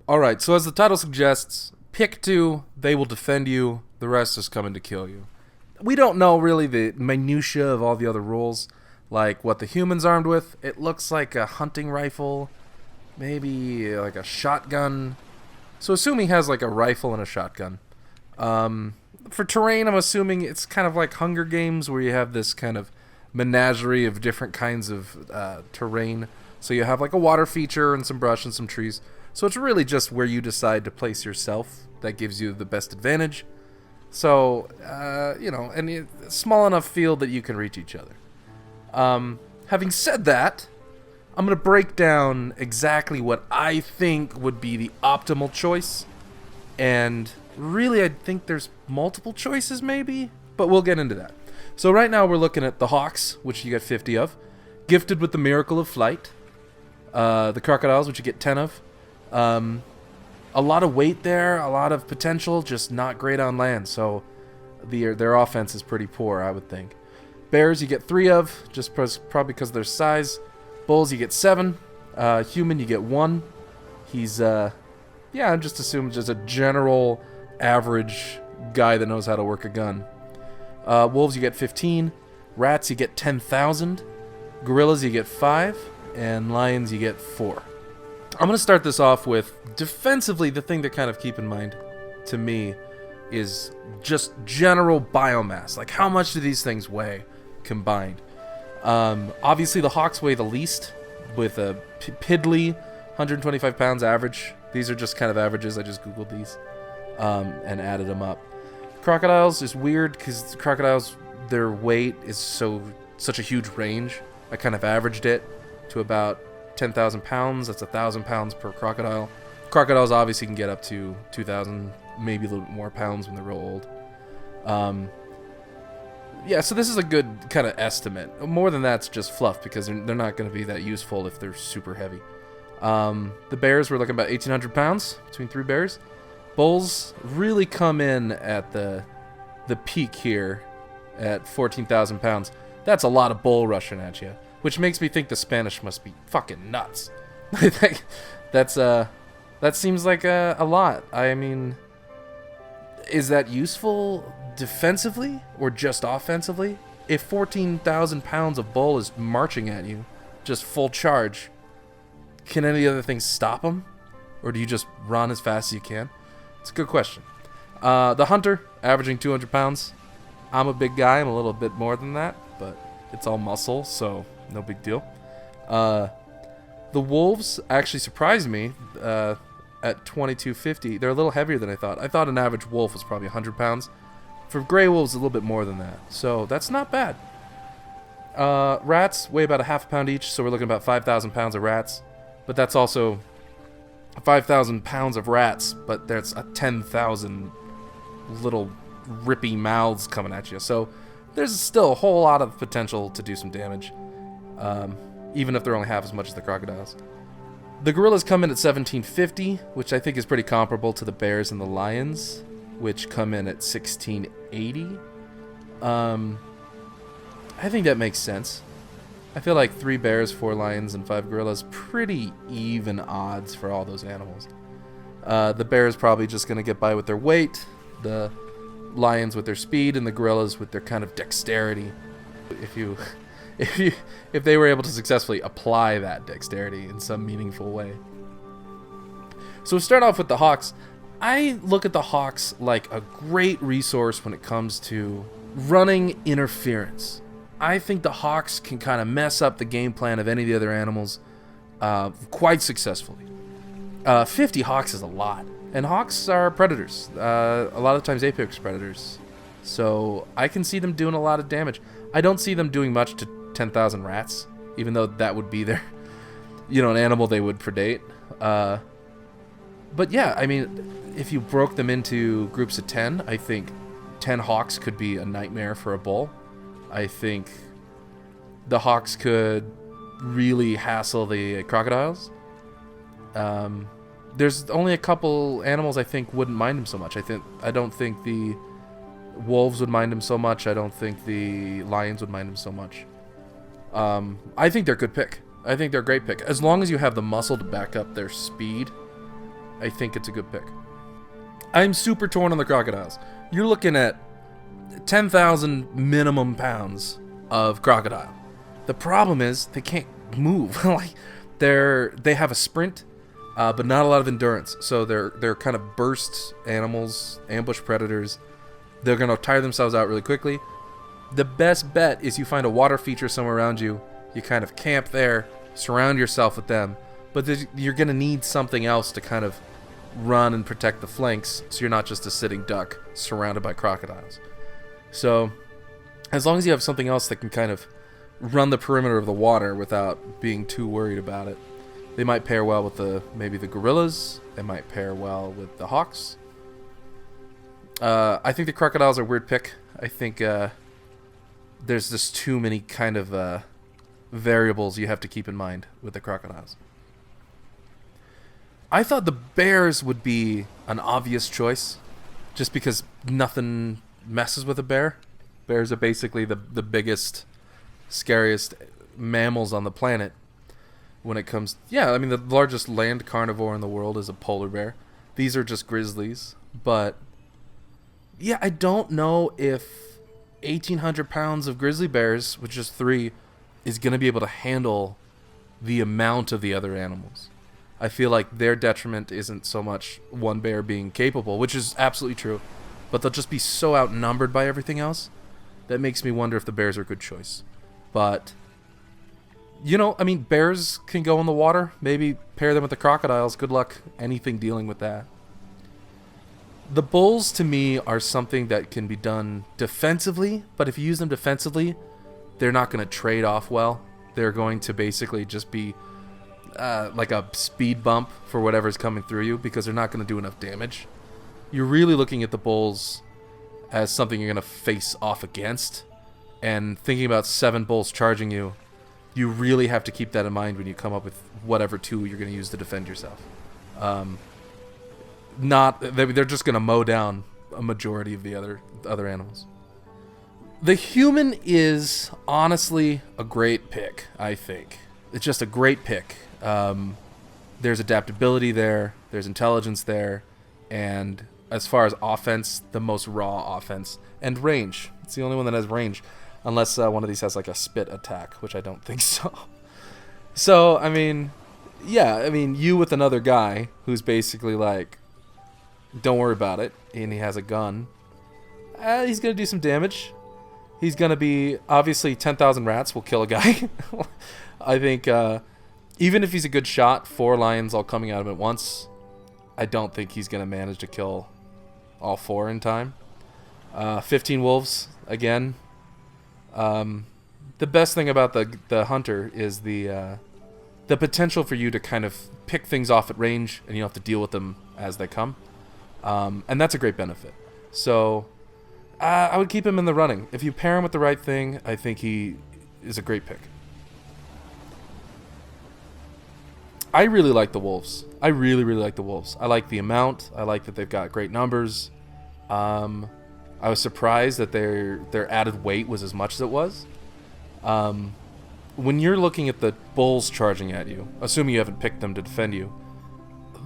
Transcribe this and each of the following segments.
Alright, so as the title suggests, pick two, they will defend you, the rest is coming to kill you. We don't know really the minutiae of all the other rules, like what the human's armed with. It looks like a hunting rifle, maybe like a shotgun. So assume he has like a rifle and a shotgun. For terrain, I'm assuming it's kind of like Hunger Games, where you have this kind of menagerie of different kinds of terrain. So you have like a water feature and some brush and some trees. So it's really just where you decide to place yourself that gives you the best advantage. So, and a small enough field that you can reach each other. Having said that, I'm going to break down exactly what I think would be the optimal choice. And really, I think there's multiple choices maybe, but we'll get into that. So right now we're looking at the hawks, which you get 50 of. Gifted with the miracle of flight. The crocodiles, which you get 10 of. A lot of weight there, a lot of potential, just not great on land. So their offense is pretty poor, I would think. Bears you get 3 of, just probably because of their size. Bulls you get 7. Human you get 1. He's I'm just assuming just a general average guy that knows how to work a gun. Wolves you get 15. Rats you get 10,000. Gorillas you get 5. And lions you get 4. I'm going to start this off with, defensively, the thing to kind of keep in mind, to me, is just general biomass. Like, how much do these things weigh combined? Obviously, the hawks weigh the least, with a piddly 125 pounds average. These are just kind of averages. I just Googled these and added them up. Crocodiles is weird, because crocodiles, their weight is such a huge range. I kind of averaged it to about 10,000 pounds. That's 1,000 pounds per crocodile. Crocodiles obviously can get up to 2,000, maybe a little bit more pounds when they're real old. So this is a good kind of estimate. More than that's just fluff, because they're not going to be that useful if they're super heavy. The bears, we're looking about 1,800 pounds between 3 bears. Bulls really come in at the peak here at 14,000 pounds. That's a lot of bull rushing at you. Which makes me think the Spanish must be fucking nuts. I think that seems like a lot. I mean, is that useful defensively or just offensively? If 14,000 pounds of bull is marching at you, just full charge, can any other thing stop them? Or do you just run as fast as you can? It's a good question. The hunter, averaging 200 pounds. I'm a big guy. I'm a little bit more than that, but it's all muscle, so no big deal. The wolves actually surprised me at 2250. They're a little heavier than I thought. I thought an average wolf was probably 100 pounds. For gray wolves, a little bit more than that. So that's not bad. Rats weigh about a half a pound each, so we're looking at about 5,000 pounds of rats. But that's also 5,000 pounds of rats, but there's 10,000 little rippy mouths coming at you. So there's still a whole lot of potential to do some damage. Even if they're only half as much as the crocodiles. The gorillas come in at 1750, which I think is pretty comparable to the bears and the lions, which come in at 1680. I think that makes sense. I feel like 3 bears, 4 lions, and 5 gorillas, pretty even odds for all those animals. The bears probably just going to get by with their weight, the lions with their speed, and the gorillas with their kind of dexterity. If they were able to successfully apply that dexterity in some meaningful way. So we start off with the hawks. I look at the hawks like a great resource when it comes to running interference. I think the hawks can kind of mess up the game plan of any of the other animals quite successfully. 50 hawks is a lot. And hawks are predators. A lot of times apex predators. So I can see them doing a lot of damage. I don't see them doing much to 10,000 rats, even though that would be their, an animal they would predate. But yeah, I mean, if you broke them into groups of 10, I think 10 hawks could be a nightmare for a bull. I think the hawks could really hassle the crocodiles. There's only a couple animals I think wouldn't mind him so much. I don't think the wolves would mind him so much. I don't think the lions would mind him so much. I think they're a good pick. I think they're a great pick. As long as you have the muscle to back up their speed, I think it's a good pick. I'm super torn on the crocodiles. You're looking at 10,000 minimum pounds of crocodile. The problem is they can't move. Like they have a sprint, but not a lot of endurance. So they're kind of burst animals, ambush predators. They're gonna tire themselves out really quickly. The best bet is you find a water feature somewhere around you. You kind of camp there, surround yourself with them. But you're gonna need something else to kind of run and protect the flanks, so you're not just a sitting duck surrounded by crocodiles. So as long as you have something else that can kind of run the perimeter of the water without being too worried about it, they might pair well with maybe the gorillas. They might pair well with the hawks. I think the crocodiles are a weird pick. I think there's just too many kind of variables you have to keep in mind with the crocodiles. I thought the bears would be an obvious choice, just because nothing messes with a bear. Bears are basically the biggest, scariest mammals on the planet when it comes... Yeah, I mean, the largest land carnivore in the world is a polar bear. These are just grizzlies. But, yeah, I don't know if 1,800 pounds of grizzly bears, with just 3, is going to be able to handle the amount of the other animals. I feel like their detriment isn't so much one bear being capable, which is absolutely true, but they'll just be so outnumbered by everything else that makes me wonder if the bears are a good choice. But, you know, I mean, bears can go in the water. Maybe pair them with the crocodiles. Good luck anything dealing with that. The bulls, to me, are something that can be done defensively, but if you use them defensively, they're not going to trade off well. They're going to basically just be like a speed bump for whatever's coming through you, because they're not going to do enough damage. You're really looking at the bulls as something you're going to face off against, and thinking about 7 bulls charging you, you really have to keep that in mind when you come up with whatever tool you're going to use to defend yourself. They're just going to mow down a majority of the other animals. The human is honestly a great pick, I think. It's just a great pick. There's adaptability there, there's intelligence there, and as far as offense, the most raw offense. And range. It's the only one that has range. Unless one of these has like a spit attack, which I don't think so. So, I mean, yeah, I mean, you with another guy who's basically like, don't worry about it, and he has a gun, he's going to do some damage. He's going to be, obviously, 10,000 rats will kill a guy. I think, even if he's a good shot, 4 lions all coming at him at once, I don't think he's going to manage to kill all 4 in time. 15 wolves, again. The best thing about the hunter is the potential for you to kind of pick things off at range, and you don't have to deal with them as they come. And that's a great benefit. So I would keep him in the running. If you pair him with the right thing, I think he is a great pick. I really like the wolves. I really, really like the wolves. I like the amount. I like that they've got great numbers. I was surprised that their added weight was as much as it was. When you're looking at the bulls charging at you, assuming you haven't picked them to defend you,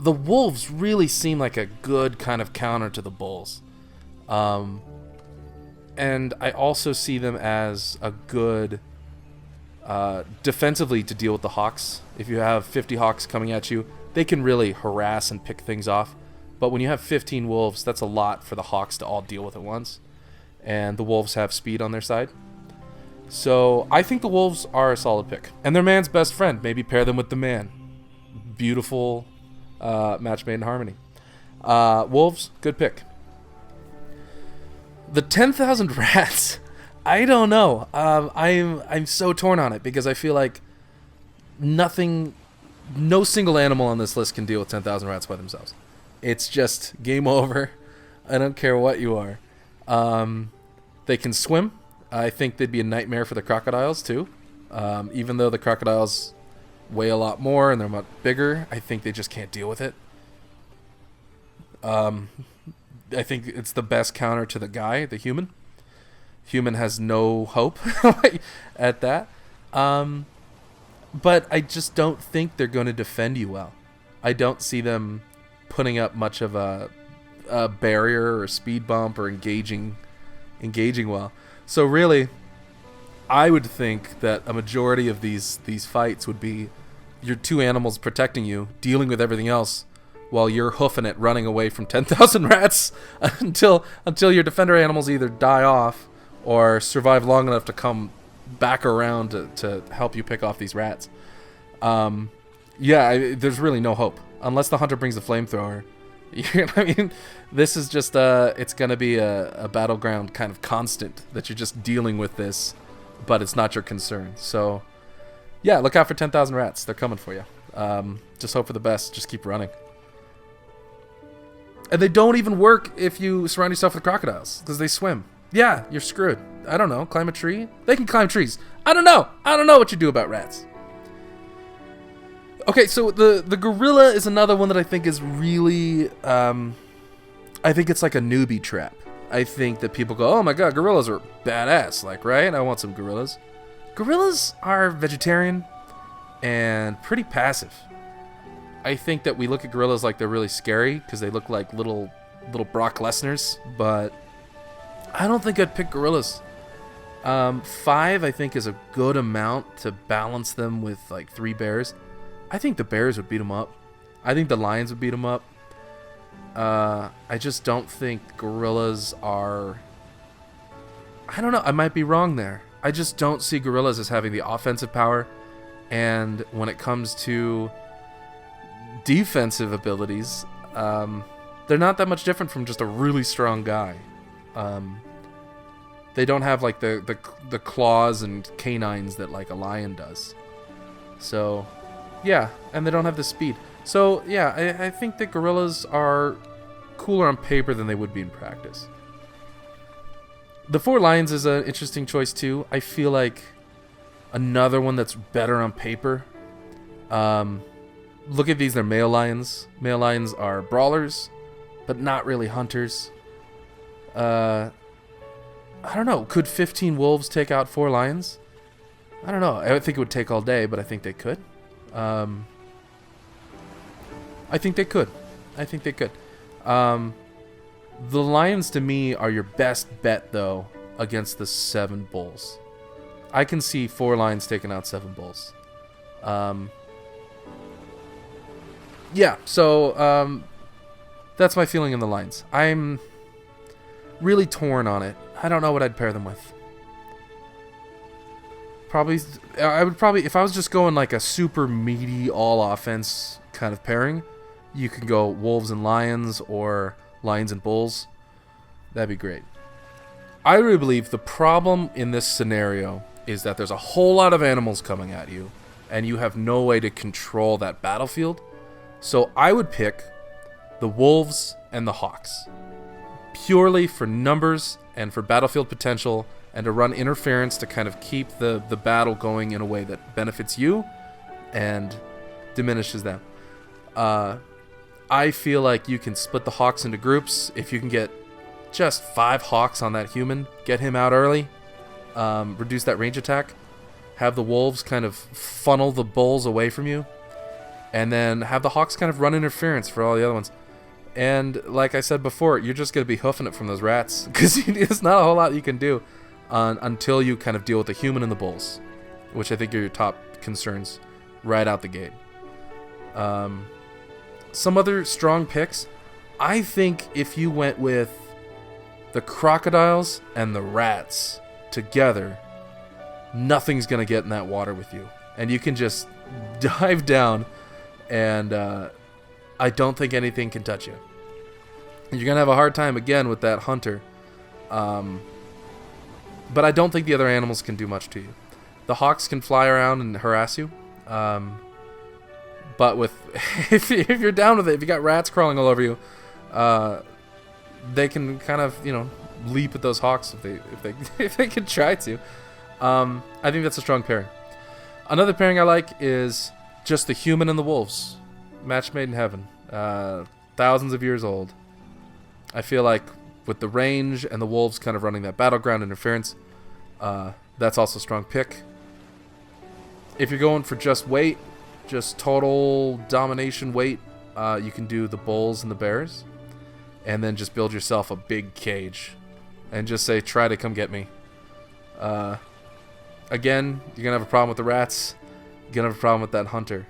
the wolves really seem like a good kind of counter to the bulls. And I also see them as a good defensively to deal with the hawks. If you have 50 hawks coming at you, they can really harass and pick things off. But when you have 15 wolves, that's a lot for the hawks to all deal with at once. And the wolves have speed on their side. So I think the wolves are a solid pick. And they're man's best friend. Maybe pair them with the man. Beautiful match made in harmony. Wolves, good pick. The 10,000 rats, I don't know. I'm so torn on it because I feel like no single animal on this list can deal with 10,000 rats by themselves. It's just game over. I don't care what you are. They can swim. I think they'd be a nightmare for the crocodiles too. Even though the crocodiles weigh a lot more and they're much bigger, I think they just can't deal with it. I think it's the best counter to the guy, the human. Human has no hope at that. But I just don't think they're going to defend you well. I don't see them putting up much of a barrier or a speed bump or engaging well. So really, I would think that a majority of these fights would be your two animals protecting you, dealing with everything else, while you're hoofing it, running away from 10,000 rats until your defender animals either die off or survive long enough to come back around to help you pick off these rats. There's really no hope unless the hunter brings a flamethrower. I mean, this is just it's going to be a battleground kind of constant that you're just dealing with this, but it's not your concern. So yeah, look out for 10,000 rats. They're coming for you. Just hope for the best. Just keep running. And they don't even work if you surround yourself with crocodiles, because they swim. Yeah, you're screwed. I don't know. Climb a tree? They can climb trees. I don't know. I don't know what you do about rats. Okay, so the gorilla is another one that I think is really... I think it's like a newbie trap. I think that people go, oh my god, gorillas are badass. Like, right? I want some gorillas. Gorillas are vegetarian and pretty passive. I think that we look at gorillas like they're really scary because they look like little Brock Lesnar's, but I don't think I'd pick gorillas. 5, I think, is a good amount to balance them with like 3 bears. I think the bears would beat them up. I think the lions would beat them up. I just don't think gorillas are... I don't know. I might be wrong there. I just don't see gorillas as having the offensive power. And when it comes to defensive abilities, they're not that much different from just a really strong guy. They don't have like the claws and canines that like a lion does. So, yeah, and they don't have the speed. So, yeah, I think that gorillas are cooler on paper than they would be in practice. The 4 lions is an interesting choice too. I feel like another one that's better on paper. Look at these, they're male lions. Male lions are brawlers, but not really hunters. I don't know. Could 15 wolves take out 4 lions? I don't know. I think it would take all day, but I think they could. I think they could. The lions, to me, are your best bet, though, against the 7 bulls. I can see 4 lions taking out 7 bulls. Yeah, so that's my feeling in the lions. I'm really torn on it. I don't know what I'd pair them with. I would probably, if I was just going like a super meaty all offense kind of pairing, you could go wolves and lions or lions and bulls. That'd be great. I really believe the problem in this scenario is that there's a whole lot of animals coming at you, and you have no way to control that battlefield. So I would pick the wolves and the hawks, purely for numbers and for battlefield potential, and to run interference to kind of keep the battle going in a way that benefits you and diminishes them. I feel like you can split the hawks into groups. If you can get just 5 hawks on that human, get him out early, reduce that range attack, have the wolves kind of funnel the bulls away from you, and then have the hawks kind of run interference for all the other ones. And like I said before, you're just going to be hoofing it from those rats, because there's not a whole lot you can do until you kind of deal with the human and the bulls, which I think are your top concerns right out the gate. Some other strong picks. I think if you went with the crocodiles and the rats together, nothing's going to get in that water with you. And you can just dive down, and I don't think anything can touch you. You're going to have a hard time again with that hunter. But I don't think the other animals can do much to you. The hawks can fly around and harass you. But with if you're down with it, if you got rats crawling all over you, they can kind of, leap at those hawks if they can try to. I think that's a strong pairing. Another pairing I like is just the human and the wolves. Match made in heaven. Thousands of years old. I feel like with the range and the wolves kind of running that battleground interference, that's also a strong pick. If you're going for just weight, just total domination weight, you can do the bulls and the bears, and then just build yourself a big cage, and just say, try to come get me. Again, you're gonna have a problem with the rats. You're gonna have a problem with that hunter.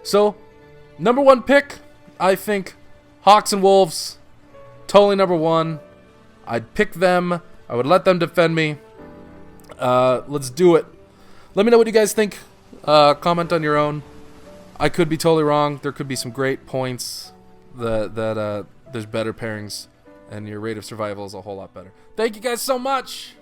So, number 1 pick, I think Hawks and Wolves, totally number 1. I'd pick them. I would let them defend me. Let's do it. Let me know what you guys think. Comment on your own. I could be totally wrong. There could be some great points that there's better pairings, and your rate of survival is a whole lot better. Thank you guys so much.